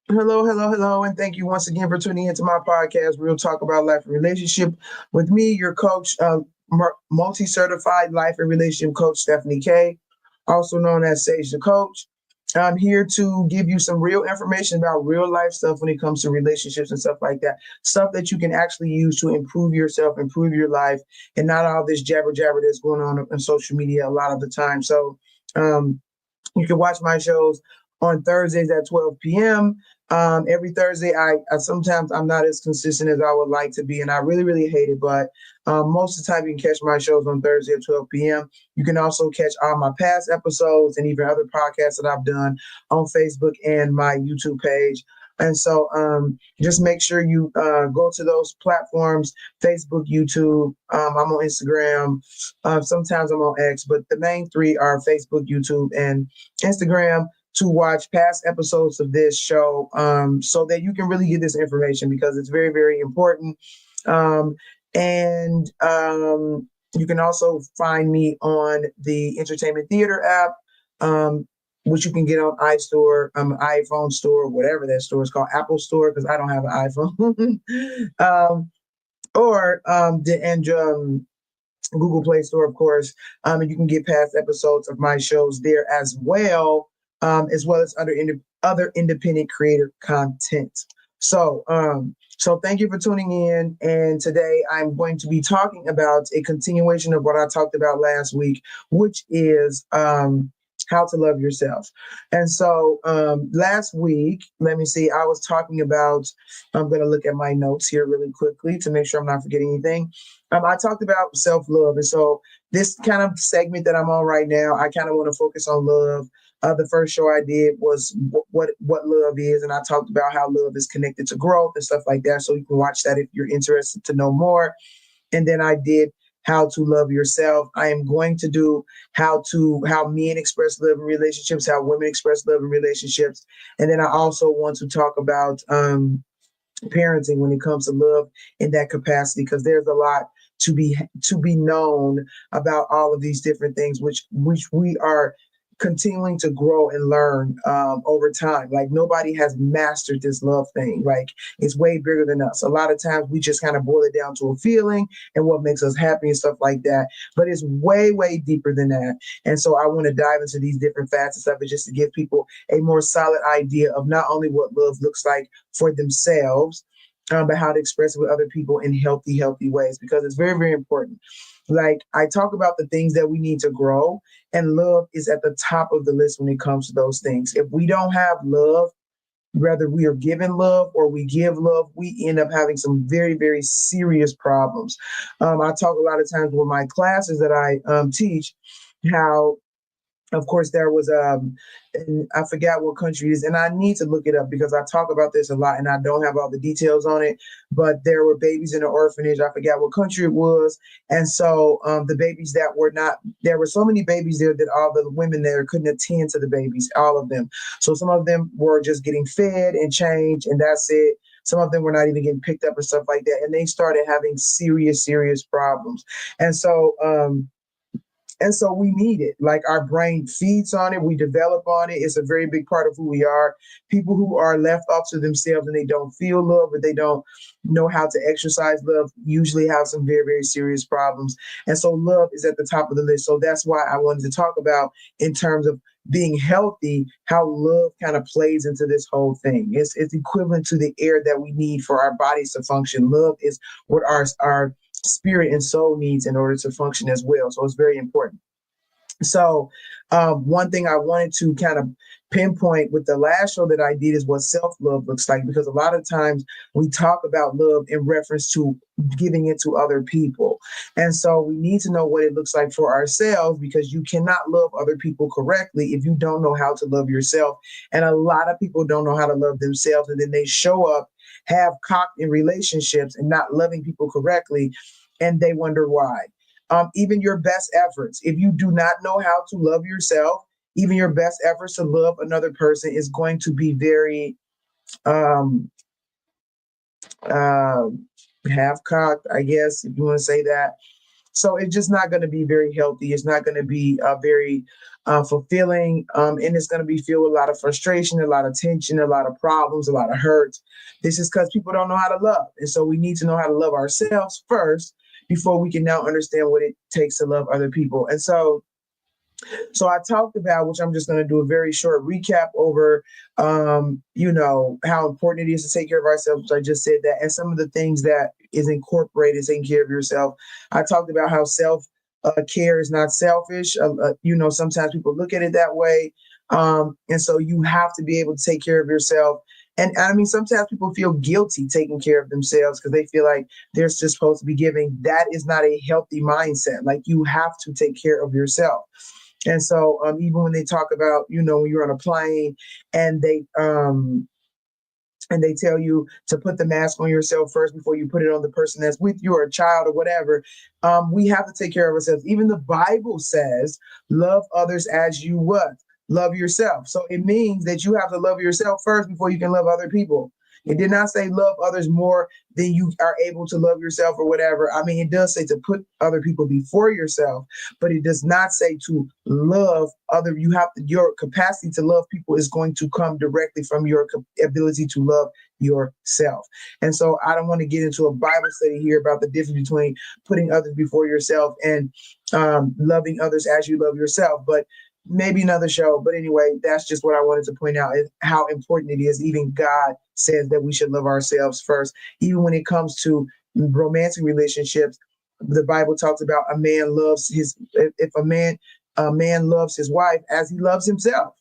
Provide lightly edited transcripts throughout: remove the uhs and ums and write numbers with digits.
Hello, and thank you once again for tuning into my podcast, Real Talk About Life and Relationship, with me, your coach, multi-certified life and relationship coach, Stephanie K, also known as Sage the Coach. I'm here to give you some real information about real life stuff when it comes to relationships and stuff like that. Stuff that you can actually use to improve yourself, improve your life, and not all this jabber jabber that's going on social media a lot of the time. So, um, you can watch my shows on Thursdays at 12 p.m. Every Thursday, I sometimes I'm not as consistent as I would like to be, and I really hate it. But most of the time, you can catch my shows on Thursday at 12 p.m. You can also catch all my past episodes and even other podcasts that I've done on Facebook and my YouTube page. And so just make sure you go to those platforms, Facebook, YouTube. I'm on Instagram. Sometimes I'm on X, but the main three are Facebook, YouTube, and Instagram, to watch past episodes of this show, so that you can really get this information, because it's very important. Um, and You can also find me on the Entertainment Theater app, which you can get on iStore, iPhone Store, whatever that store is called, Apple Store, because I don't have an iPhone, or Google Play Store, of course. And you can get past episodes of my shows there as well as other independent creator content. So thank you for tuning in. And today I'm going to be talking about a continuation of what I talked about last week, which is how to love yourself. And so last week, let me see, I was talking about, I'm going to look at my notes here really quickly to make sure I'm not forgetting anything. I talked about self-love. And so this kind of segment that I'm on right now, I kind of want to focus on love. The first show I did was what love is, and I talked about how love is connected to growth and stuff like that. So you can watch that if you're interested to know more. And then I did how to love yourself. I am going to do how men express love in relationships, how women express love in relationships, and then I also want to talk about parenting when it comes to love in that capacity, because there's a lot to be known about all of these different things, which we are continuing to grow and learn over time. Like, nobody has mastered this love thing. Like, it's way bigger than us. A lot of times we just kind of boil it down to a feeling and what makes us happy and stuff like that. But it's way deeper than that. And so I want to dive into these different facets of it, just to give people a more solid idea of not only what love looks like for themselves, but how to express it with other people in healthy ways, because it's very important. Like, I talk about the things that we need to grow, and love is at the top of the list when it comes to those things. If we don't have love, whether we are given love or we give love, we end up having some very serious problems. I talk a lot of times with my classes that I teach, how, of course, there was and I forgot what country it is, and I need to look it up because I talk about this a lot and I don't have all the details on it. But there were babies in an orphanage. I forgot what country it was, and so the babies that were not there were so many babies there that all the women there couldn't attend to the babies, all of them. So some of them were just getting fed and changed, and that's it. Some of them were not even getting picked up and stuff like that, and they started having serious problems. And so we need it. Like, our brain feeds on it. We develop on it. It's a very big part of who we are. People who are left off to themselves and they don't feel love, or they don't know how to exercise love, usually have some very serious problems. And so love is at the top of the list. So that's why I wanted to talk about, in terms of being healthy, how love kind of plays into this whole thing. It's equivalent to the air that we need for our bodies to function. Love is what our spirit and soul needs in order to function as well. So it's very important. So one thing I wanted to kind of pinpoint with the last show that I did is what self-love looks like, because a lot of times we talk about love in reference to giving it to other people. And so we need to know what it looks like for ourselves, because you cannot love other people correctly if you don't know how to love yourself. And a lot of people don't know how to love themselves, and then they show up half cocked in relationships and not loving people correctly, and they wonder why. Even your best efforts, if you do not know how to love yourself, even your best efforts to love another person is going to be very um, uh, half cocked, I guess, if you want to say that. So it's just not going to be very healthy. It's not going to be very fulfilling. And it's going to be filled with a lot of frustration, a lot of tension, a lot of problems, a lot of hurt. This is because people don't know how to love. And so we need to know how to love ourselves first before we can now understand what it takes to love other people. And so I talked about, which I'm just going to do a very short recap over, how important it is to take care of ourselves. I just said that, and some of the things that is incorporated taking care of yourself. I talked about how self care is not selfish. Sometimes people look at it that way, and so you have to be able to take care of yourself. And I mean, sometimes people feel guilty taking care of themselves because they feel like they're just supposed to be giving. That is not a healthy mindset. Like, you have to take care of yourself. And so even when they talk about, when you're on a plane and they tell you to put the mask on yourself first before you put it on the person that's with you or a child or whatever, we have to take care of ourselves. Even the Bible says, love others as you what? Love yourself. So it means that you have to love yourself first before you can love other people. It did not say love others more than you are able to love yourself or whatever. I mean, it does say to put other people before yourself, but it does not say to love other. Your capacity to love people is going to come directly from your ability to love yourself. And so I don't want to get into a Bible study here about the difference between putting others before yourself and loving others as you love yourself. But maybe another show. But anyway, that's just what I wanted to point out, is how important it is. Even God says that we should love ourselves first. Even when it comes to romantic relationships, the Bible talks about a man loves if a man loves his wife as he loves himself.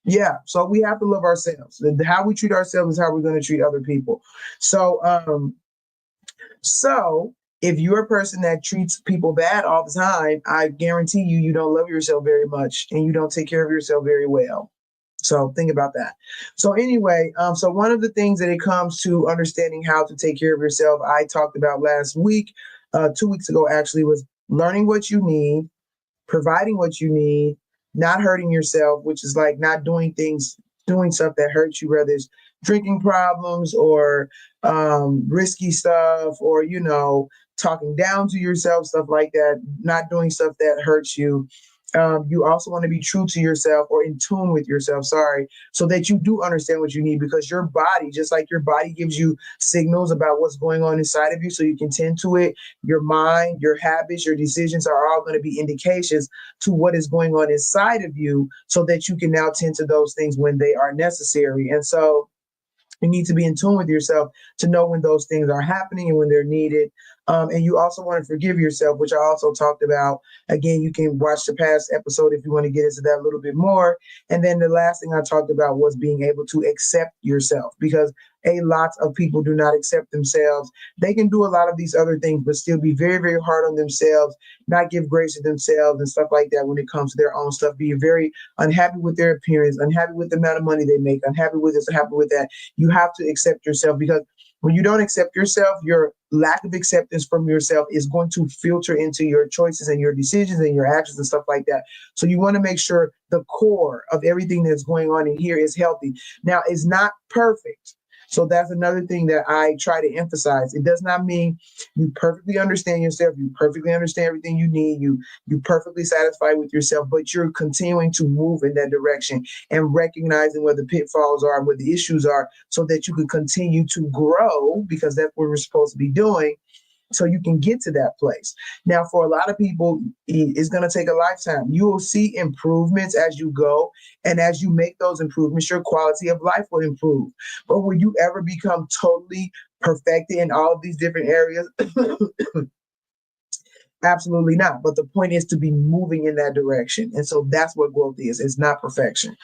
Yeah. So we have to love ourselves. How we treat ourselves is how we're going to treat other people. So if you're a person that treats people bad all the time, I guarantee you don't love yourself very much and you don't take care of yourself very well. So think about that. So anyway, so one of the things that it comes to understanding how to take care of yourself, I talked about last week, 2 weeks ago actually, was learning what you need, providing what you need, not hurting yourself, which is like not doing stuff that hurts you, whether it's drinking problems or risky stuff, or talking down to yourself, stuff like that, not doing stuff that hurts you. You also want to be true to yourself, or in tune with yourself, so that you do understand what you need, because your body, just like your body gives you signals about what's going on inside of you so you can tend to it, your mind, your habits, your decisions are all going to be indications to what is going on inside of you, so that you can now tend to those things when they are necessary. And so you need to be in tune with yourself to know when those things are happening and when they're needed. And you also want to forgive yourself, which I also talked about. Again, you can watch the past episode if you want to get into that a little bit more. And then the last thing I talked about was being able to accept yourself, because a lot of people do not accept themselves. They can do a lot of these other things, but still be very, very hard on themselves, not give grace to themselves and stuff like that when it comes to their own stuff, be very unhappy with their appearance, unhappy with the amount of money they make, unhappy with this, unhappy with that. You have to accept yourself, because when you don't accept yourself, your lack of acceptance from yourself is going to filter into your choices and your decisions and your actions and stuff like that. So you want to make sure the core of everything that's going on in here is healthy. Now, it's not perfect. So that's another thing that I try to emphasize. It does not mean you perfectly understand yourself, you perfectly understand everything you need, you perfectly satisfied with yourself, but you're continuing to move in that direction and recognizing where the pitfalls are, where the issues are, so that you can continue to grow, because that's what we're supposed to be doing, so you can get to that place. Now, for a lot of people, it's going to take a lifetime. You will see improvements as you go. And as you make those improvements, your quality of life will improve. But will you ever become totally perfected in all of these different areas? Absolutely not. But the point is to be moving in that direction. And so that's what growth is. It's not perfection.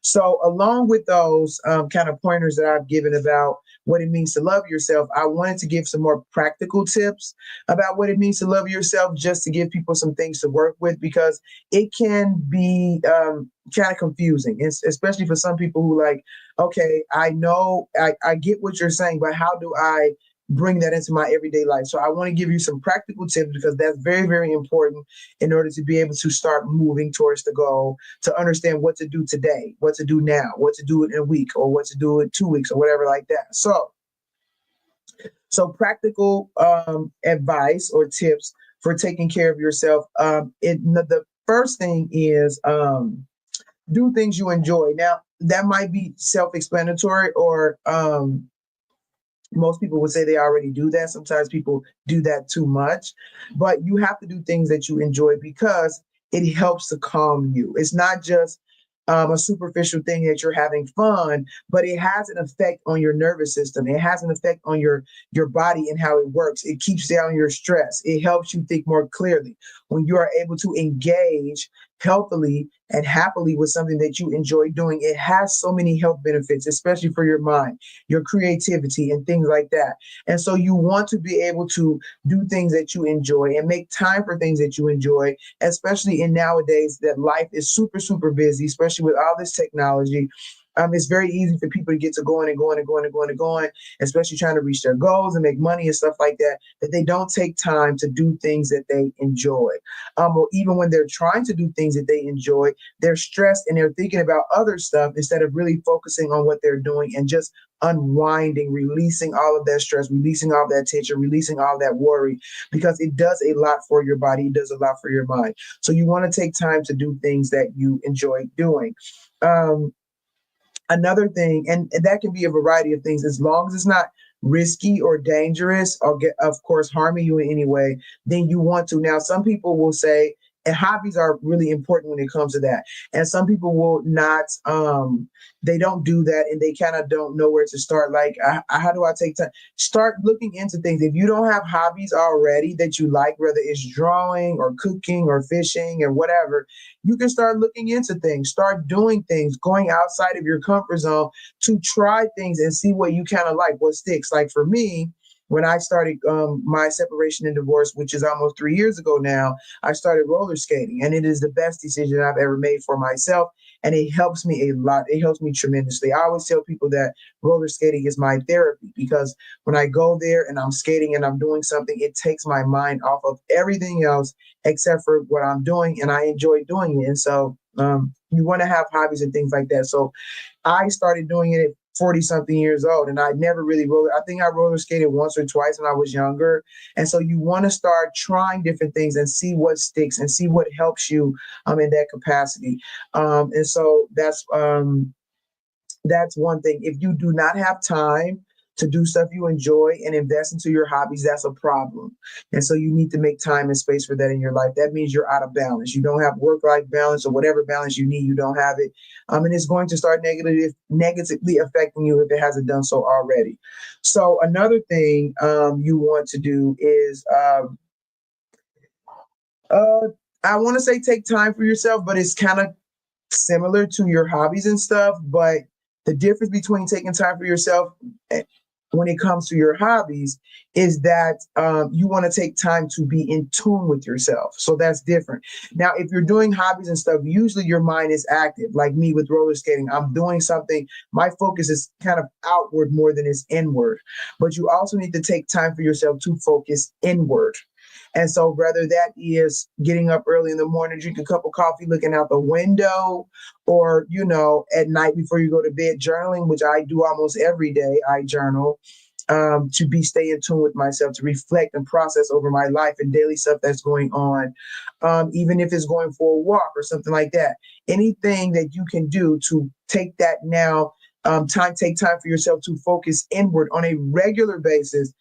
So along with those kind of pointers that I've given about what it means to love yourself, I wanted to give some more practical tips about what it means to love yourself, just to give people some things to work with, because it can be kind of confusing, especially for some people who like, okay, I know, I get what you're saying, but how do I bring that into my everyday life? So I want to give you some practical tips, because that's very, very important in order to be able to start moving towards the goal, to understand what to do today, what to do now, what to do in a week, or what to do in 2 weeks, or whatever like that. So practical advice or tips for taking care of yourself. The first thing is do things you enjoy. Now, that might be self-explanatory, or most people would say they already do that. Sometimes people do that too much, but you have to do things that you enjoy because it helps to calm you. It's not just a superficial thing that you're having fun, but it has an effect on your nervous system. It has an effect on your body and how it works. It keeps down your stress. It helps you think more clearly. When you are able to engage healthily and happily with something that you enjoy doing, it has so many health benefits, especially for your mind, your creativity, and things like that. And so you want to be able to do things that you enjoy and make time for things that you enjoy, especially in nowadays that life is super, super busy, especially with all this technology. It's very easy for people to get to going and going and going and going and going, especially trying to reach their goals and make money and stuff like that, that they don't take time to do things that they enjoy. Or even when they're trying to do things that they enjoy, they're stressed and they're thinking about other stuff instead of really focusing on what they're doing and just unwinding, releasing all of that stress, releasing all of that tension, releasing all that worry, because it does a lot for your body. It does a lot for your mind. So you want to take time to do things that you enjoy doing. Another thing, and that can be a variety of things, as long as it's not risky or dangerous or of course, harming you in any way, then you want to. Now, some people will say, and hobbies are really important when it comes to that. And some people will not, they don't do that and they kind of don't know where to start. Like, how do I take time? Start looking into things. If you don't have hobbies already that you like, whether it's drawing or cooking or fishing or whatever, you can start looking into things, start doing things, going outside of your comfort zone to try things and see what you kind of like, what sticks. Like for me, when I started my separation and divorce, which is almost 3 years ago now, I started roller skating, and it is the best decision I've ever made for myself. And it helps me a lot. It helps me tremendously. I always tell people that roller skating is my therapy, because when I go there and I'm skating and I'm doing something, it takes my mind off of everything else except for what I'm doing, and I enjoy doing it. And so you want to have hobbies and things like that. So I started doing it at 40 something years old, and I never really I think I roller skated once or twice when I was younger. And so you want to start trying different things and see what sticks and see what helps you in that capacity. And so that's one thing. If you do not have time to do stuff you enjoy and invest into your hobbies, that's a problem. And so you need to make time and space for that in your life. That means you're out of balance. You don't have work-life balance, or whatever balance you need, you don't have it. And it's going to start negatively affecting you if it hasn't done so already. So another thing you want to do is, I want to say take time for yourself, but it's kind of similar to your hobbies and stuff. But the difference between taking time for yourself when it comes to your hobbies is that you want to take time to be in tune with yourself. So that's different. Now, if you're doing hobbies and stuff, usually your mind is active. Like me with roller skating, I'm doing something. My focus is kind of outward more than it's inward. But you also need to take time for yourself to focus inward. And so whether that is getting up early in the morning, drink a cup of coffee, looking out the window, or, at night before you go to bed, journaling, which I do almost every day, I journal to stay in tune with myself, to reflect and process over my life and daily stuff that's going on. Even if it's going for a walk or something like that, anything that you can do to take that now, take time for yourself to focus inward on a regular basis.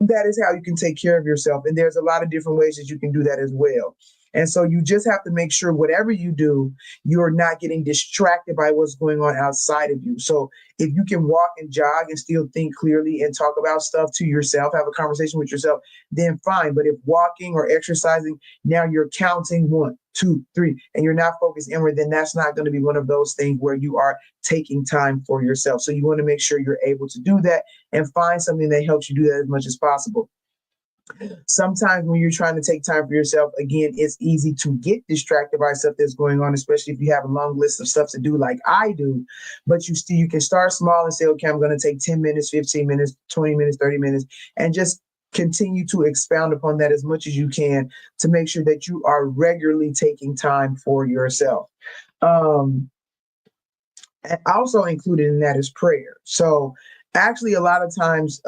That is how you can take care of yourself. And there's a lot of different ways that you can do that as well. And so you just have to make sure whatever you do, you're not getting distracted by what's going on outside of you. So if you can walk and jog and still think clearly and talk about stuff to yourself, have a conversation with yourself, then fine. But if walking or exercising, now you're counting 1, 2, 3, and you're not focused inward, then that's not going to be one of those things where you are taking time for yourself. So you want to make sure you're able to do that and find something that helps you do that as much as possible. Sometimes when you're trying to take time for yourself, again, it's easy to get distracted by stuff that's going on, especially if you have a long list of stuff to do like I do. But you can start small and say, okay, I'm going to take 10 minutes, 15 minutes, 20 minutes, 30 minutes, and just continue to expound upon that as much as you can to make sure that you are regularly taking time for yourself. And also included in that is prayer. So actually, a lot of times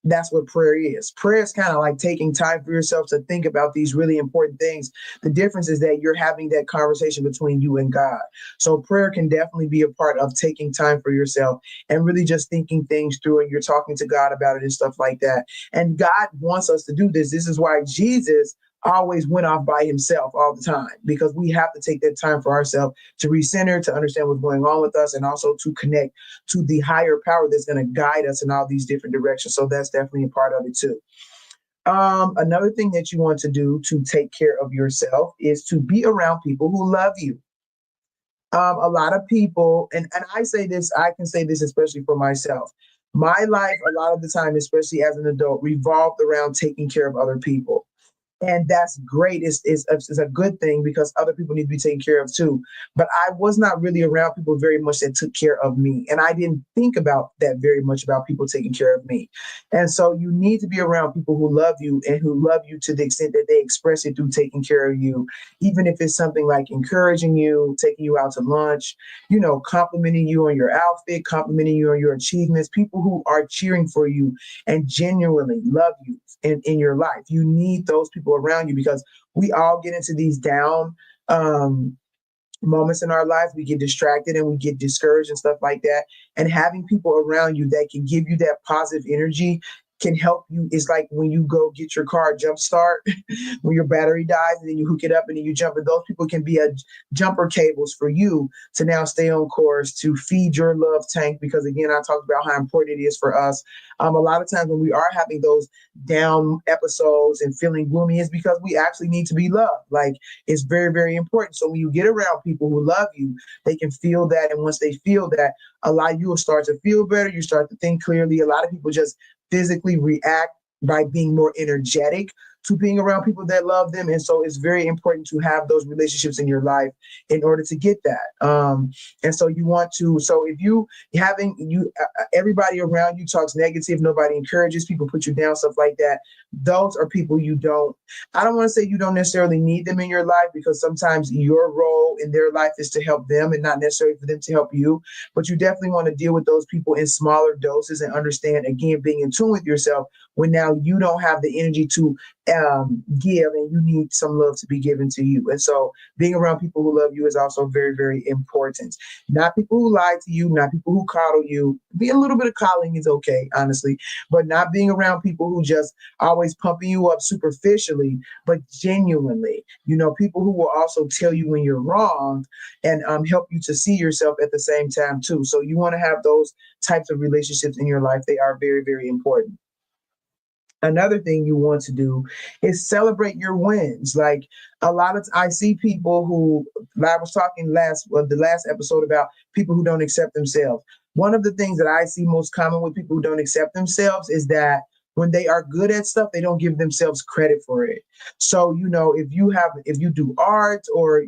That's what prayer is. Prayer is kind of like taking time for yourself to think about these really important things. The difference is that you're having that conversation between you and God. So prayer can definitely be a part of taking time for yourself and really just thinking things through, and you're talking to God about it and stuff like that. And God wants us to do this. This is why Jesus always went off by himself all the time, because we have to take that time for ourselves to recenter, to understand what's going on with us, and also to connect to the higher power that's going to guide us in all these different directions. So that's definitely a part of it too. Another thing that you want to do to take care of yourself is to be around people who love you. A lot of people, and I say this, I can say this especially for myself. My life, a lot of the time, especially as an adult, revolved around taking care of other people, and that's great. It's a good thing because other people need to be taken care of too. But I was not really around people very much that took care of me, and I didn't think about that very much about people taking care of me. And so you need to be around people who love you and who love you to the extent that they express it through taking care of you, even if it's something like encouraging you, taking you out to lunch, complimenting you on your outfit, complimenting you on your achievements. People who are cheering for you and genuinely love you in your life. You need those people around you, because we all get into these down moments in our life. We get distracted and we get discouraged and stuff like that. And having people around you that can give you that positive energy can help you. It's like when you go get your car jump start, when your battery dies and then you hook it up and then you jump. And those people can be a jumper cables for you to now stay on course, to feed your love tank. Because again, I talked about how important it is for us. A lot of times when we are having those down episodes and feeling gloomy, is because we actually need to be loved. Like, it's very, very important. So when you get around people who love you, they can feel that. And once they feel that, a lot of you will start to feel better. You start to think clearly. A lot of people just physically react by being more energetic to being around people that love them. And so it's very important to have those relationships in your life in order to get that. And so you want to, so if you having you everybody around you talks negative, nobody encourages, people put you down, stuff like that, those are people I don't want to say you don't necessarily need them in your life, because sometimes your role in their life is to help them and not necessarily for them to help you. But you definitely want to deal with those people in smaller doses and understand, again, being in tune with yourself when now you don't have the energy to give, and you need some love to be given to you. And so being around people who love you is also very, very important. Not people who lie to you, not people who coddle you. Be a little bit of coddling is okay, honestly, but not being around people who just always pumping you up superficially, but genuinely. People who will also tell you when you're wrong and help you to see yourself at the same time too. So you want to have those types of relationships in your life. They are very, very important. Another thing you want to do is celebrate your wins. Like, I see people who, I was talking the last episode about people who don't accept themselves. One of the things that I see most common with people who don't accept themselves is that when they are good at stuff, they don't give themselves credit for it. So, if you do art or,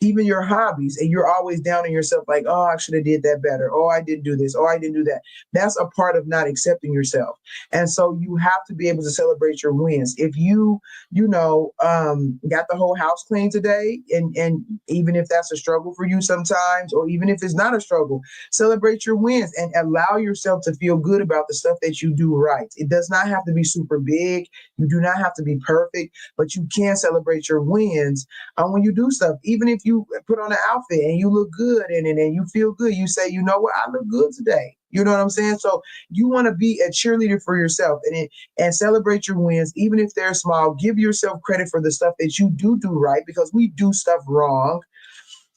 even your hobbies, and you're always down on yourself, like, oh, I should have did that better. Oh, I didn't do this. Oh, I didn't do that. That's a part of not accepting yourself. And so you have to be able to celebrate your wins. If got the whole house clean today, and even if that's a struggle for you sometimes, or even if it's not a struggle, celebrate your wins and allow yourself to feel good about the stuff that you do right. It does not have to be super big. You do not have to be perfect, but you can celebrate your wins when you do stuff. Even if you put on an outfit and you look good in it and you feel good, you say, you know what, I look good today. You know what I'm saying? So you want to be a cheerleader for yourself and celebrate your wins, even if they're small. Give yourself credit for the stuff that you do right, because we do stuff wrong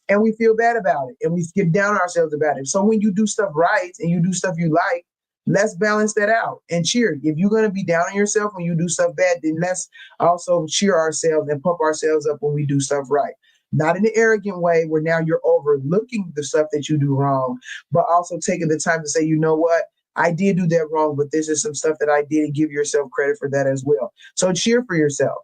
and we feel bad about it and we get down on ourselves about it. So when you do stuff right and you do stuff you like, let's balance that out and cheer. If you're going to be down on yourself when you do stuff bad, then let's also cheer ourselves and pump ourselves up when we do stuff right. Not in an arrogant way where now you're overlooking the stuff that you do wrong, but also taking the time to say, you know what? I did do that wrong, but this is some stuff that I did, and give yourself credit for that as well. So cheer for yourself.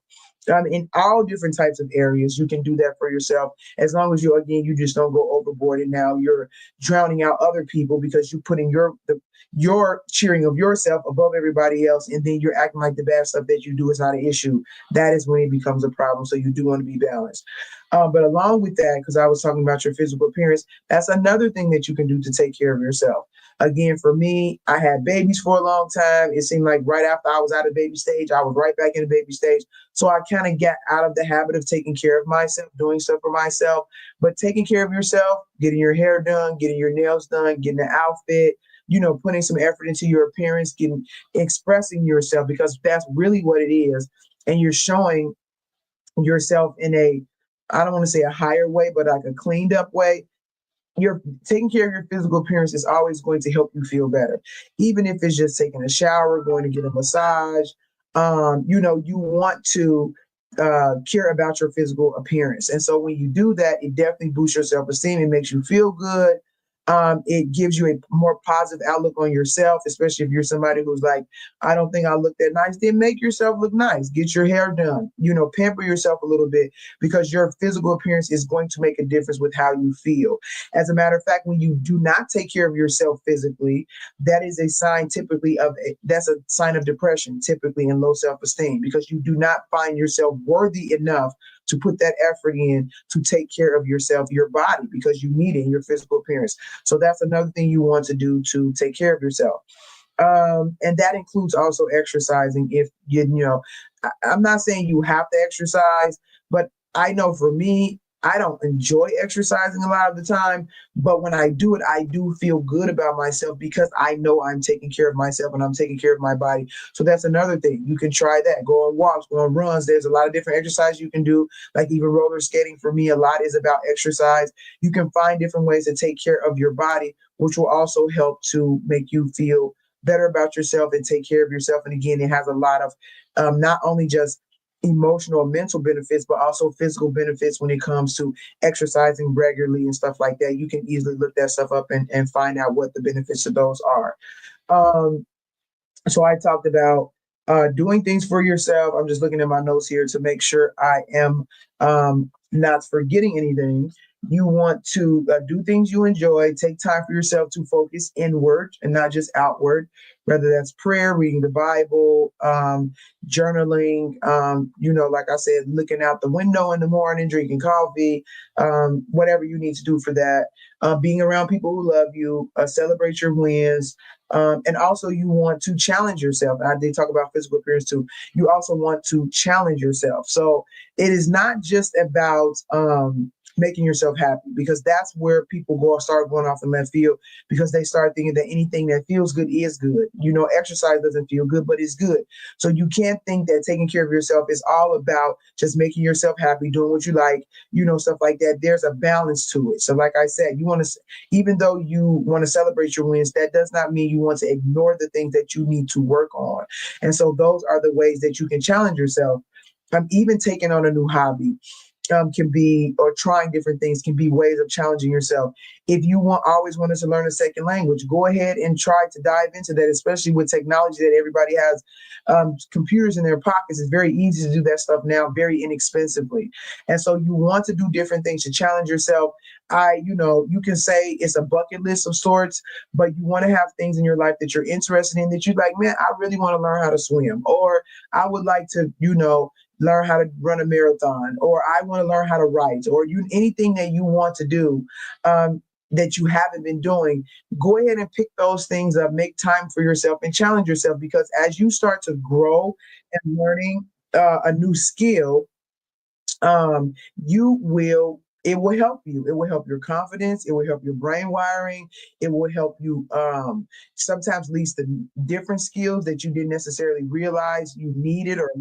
In all different types of areas, you can do that for yourself, as long as you just don't go overboard and now you're drowning out other people because you're putting your cheering of yourself above everybody else, and then you're acting like the bad stuff that you do is not an issue. That is when it becomes a problem. So you do want to be balanced. But along with that, because I was talking about your physical appearance, that's another thing that you can do to take care of yourself. Again, for me, I had babies for a long time. It seemed like right after I was out of baby stage, I was right back in the baby stage. So I kind of got out of the habit of taking care of myself, doing stuff for myself. But taking care of yourself, getting your hair done, getting your nails done, getting an outfit, putting some effort into your appearance, getting expressing yourself, because that's really what it is. And you're showing yourself in a, I don't want to say a higher way, but like a cleaned up way. You're taking care of your physical appearance is always going to help you feel better, even if it's just taking a shower, going to get a massage. You want to care about your physical appearance, and so when you do that, it definitely boosts your self-esteem. It makes you feel good. It gives you a more positive outlook on yourself, especially if you're somebody who's like, I don't think I look that nice. Then make yourself look nice. Get your hair done. Pamper yourself a little bit, because your physical appearance is going to make a difference with how you feel. As a matter of fact, when you do not take care of yourself physically, that is a sign typically that's a sign of depression, typically, and low self-esteem, because you do not find yourself worthy enough to put that effort in to take care of yourself, your body, because you need it in your physical appearance. So that's another thing you want to do to take care of yourself. And that includes also exercising. If I'm not saying you have to exercise, but I know for me, I don't enjoy exercising a lot of the time, but when I do it, I do feel good about myself, because I know I'm taking care of myself and I'm taking care of my body. So that's another thing. You can try that. Go on walks, go on runs. There's a lot of different exercises you can do, like even roller skating. For me, a lot is about exercise. You can find different ways to take care of your body, which will also help to make you feel better about yourself and take care of yourself. And again, it has a lot of not only just emotional and mental benefits, but also physical benefits when it comes to exercising regularly and stuff like that. You can easily look that stuff up and find out what the benefits of those are. Um, so I talked about doing things for yourself. I'm just looking at my notes here to make sure I am not forgetting anything. You want to do things you enjoy, take time for yourself to focus inward and not just outward, whether that's prayer, reading the Bible, journaling, like I said, looking out the window in the morning, drinking coffee, whatever you need to do for that. Being around people who love you, celebrate your wins. And also, you want to challenge yourself. I did talk about physical appearance too. You also want to challenge yourself. So it is not just about making yourself happy, because that's where people start going off in left field, because they start thinking that anything that feels good is good. Exercise doesn't feel good, but it's good. So you can't think that taking care of yourself is all about just making yourself happy, doing what you like, stuff like that. There's a balance to it. So like I said, even though you want to celebrate your wins, that does not mean you want to ignore the things that you need to work on. And so those are the ways that you can challenge yourself. Even taking on a new hobby can be, or trying different things can be ways of challenging yourself. If you always wanted to learn a second language, go ahead and try to dive into that, especially with technology that everybody has computers in their pockets. It's very easy to do that stuff now, very inexpensively. And so you want to do different things to challenge yourself. You can say it's a bucket list of sorts, but you want to have things in your life that you're interested in, that you're like, man, I really want to learn how to swim, or I would like to, learn how to run a marathon, or I want to learn how to write, or anything that you want to do that you haven't been doing. Go ahead and pick those things up, make time for yourself and challenge yourself, because as you start to grow and learning a new skill, it will help you. It will help your confidence. It will help your brain wiring. It will help you sometimes leads to different skills that you didn't necessarily realize you needed, or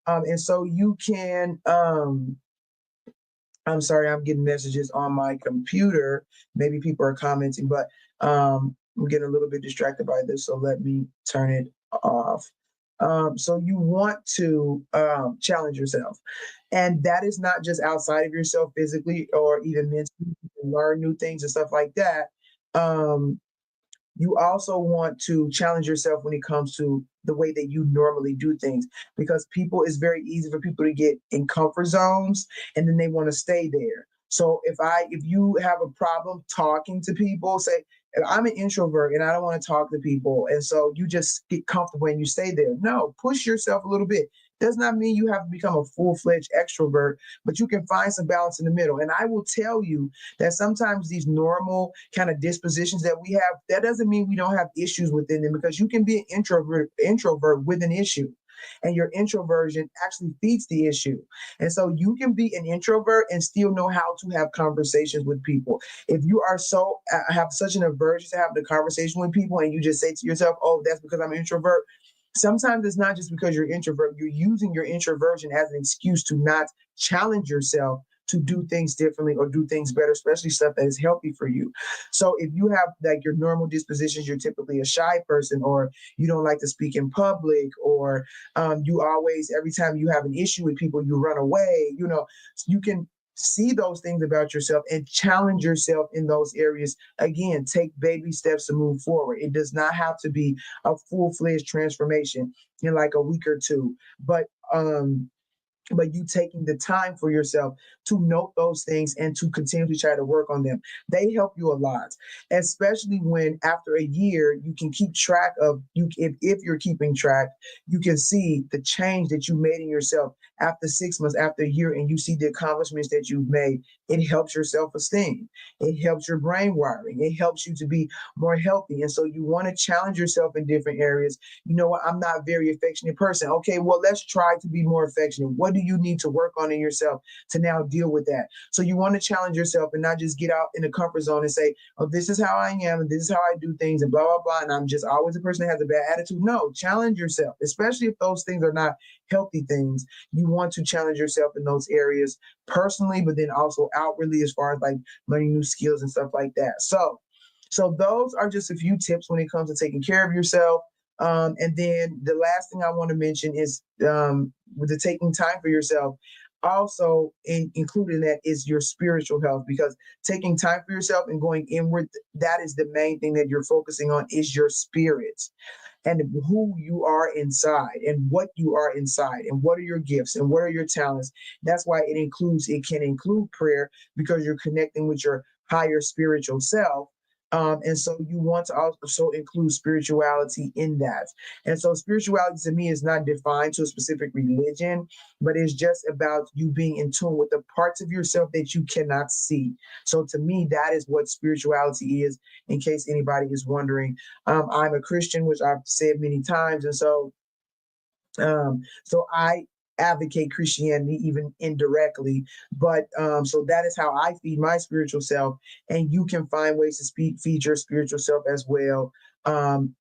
and so you can, I'm sorry, I'm getting messages on my computer. Maybe people are commenting, but I'm getting a little bit distracted by this. So let me turn it off. So you want to challenge yourself. And that is not just outside of yourself physically or even mentally. You can learn new things and stuff like that. Um, you also want to challenge yourself when it comes to the way that you normally do things, because it's very easy for people to get in comfort zones and then they want to stay there. So if you have a problem talking to people, say, I'm an introvert and I don't want to talk to people, and so you just get comfortable and you stay there. No, push yourself a little bit. does not mean you have to become a full-fledged extrovert, but you can find some balance in the middle. And I will tell you that sometimes these normal kind of dispositions that we have, that doesn't mean we don't have issues within them, because you can be an introvert with an issue. And your introversion actually feeds the issue. And so you can be an introvert and still know how to have conversations with people. If you are have such an aversion to having a conversation with people, and you just say to yourself, oh, that's because I'm an introvert. Sometimes it's not just because you're introvert. You're using your introversion as an excuse to not challenge yourself to do things differently or do things better, especially stuff that is healthy for you. So if you have like your normal dispositions, you're typically a shy person, or you don't like to speak in public, or you always, every time you have an issue with people, you run away, you can see those things about yourself and challenge yourself in those areas. Again, take baby steps to move forward. It does not have to be a full-fledged transformation in like a week or two, but you taking the time for yourself to note those things and to continually try to work on them. They help you a lot, especially when after a year you can keep track of you. If you're keeping track, you can see the change that you made in yourself after 6 months, after a year, and you see the accomplishments that you've made. It helps your self-esteem. It helps your brain wiring. It helps you to be more healthy. And so you want to challenge yourself in different areas. You know what? I'm not a very affectionate person. Okay, well, let's try to be more affectionate. What do you need to work on in yourself to now deal with that? So you want to challenge yourself and not just get out in the comfort zone and say, oh, this is how I am, and this is how I do things, and blah, blah, blah. And I'm just always a person that has a bad attitude. No, challenge yourself, especially if those things are not healthy things. You want to challenge yourself in those areas personally, but then also outwardly, as far as like learning new skills and stuff like that. So those are just a few tips when it comes to taking care of yourself. And then the last thing I want to mention is with the taking time for yourself. Also, including that is your spiritual health, because taking time for yourself and going inward, that is the main thing that you're focusing on, is your spirit and who you are inside and what you are inside and what are your gifts and what are your talents. That's why it can include prayer, because you're connecting with your higher spiritual self. And so you want to also include spirituality in that. And so spirituality to me is not defined to a specific religion, but it's just about you being in tune with the parts of yourself that you cannot see. So to me, that is what spirituality is, in case anybody is wondering. I'm a Christian, which I've said many times. And so I advocate Christianity even indirectly, but so that is how I feed my spiritual self, and you can find ways to feed your spiritual self as well. And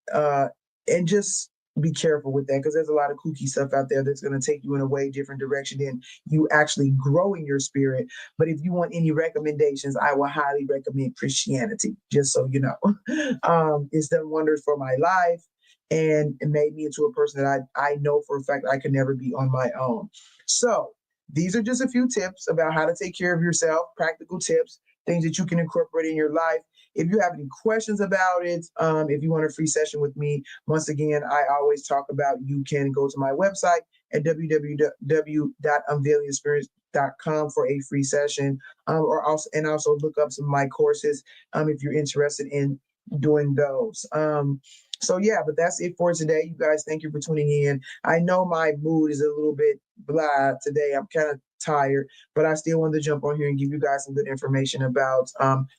just be careful with that, because there's a lot of kooky stuff out there that's going to take you in a way different direction than you actually growing your spirit. But if you want any recommendations, I will highly recommend Christianity, just so you know. It's done wonders for my life, and it made me into a person that I know for a fact I could never be on my own. So these are just a few tips about how to take care of yourself, practical tips, things that you can incorporate in your life. If you have any questions about it, if you want a free session with me, once again, I always talk about, you can go to my website at www.unveilingexperience.com for a free session, or also look up some of my courses if you're interested in doing those. So yeah, but that's it for today. You guys, thank you for tuning in. I know my mood is a little bit blah today. I'm kind of tired, but I still wanted to jump on here and give you guys some good information about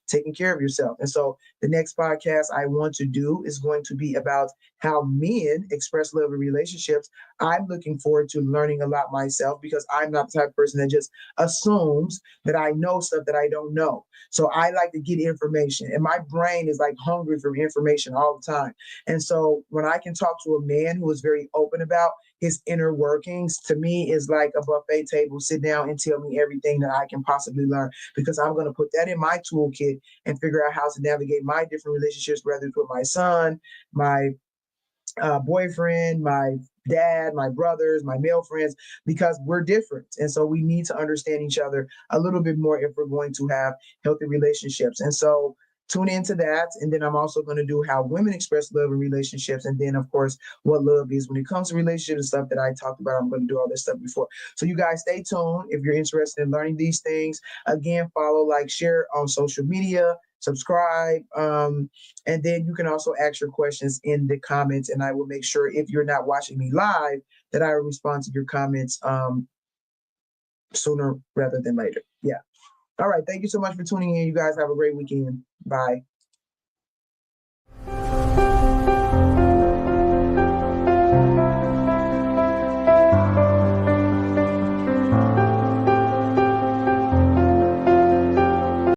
taking care of yourself. And so the next podcast I want to do is going to be about how men express love in relationships. I'm looking forward to learning a lot myself, because I'm not the type of person that just assumes that I know stuff that I don't know. So I like to get information, and my brain is like hungry for information all the time. And so when I can talk to a man who is very open about his inner workings, to me is like a buffet table. Sit down and tell me everything that I can possibly learn, because I'm going to put that in my toolkit and figure out how to navigate my different relationships, whether it's with my son, my boyfriend, my dad, my brothers, my male friends, because we're different. And so we need to understand each other a little bit more if we're going to have healthy relationships. And so tune into that. And then I'm also going to do how women express love in relationships. And then, of course, what love is when it comes to relationships and stuff that I talked about. I'm going to do all this stuff before. So you guys stay tuned if you're interested in learning these things. Again, follow, like, share on social media, subscribe. And then you can also ask your questions in the comments, and I will make sure, if you're not watching me live, that I will respond to your comments sooner rather than later. Yeah. All right. Thank you so much for tuning in. You guys have a great weekend. Bye.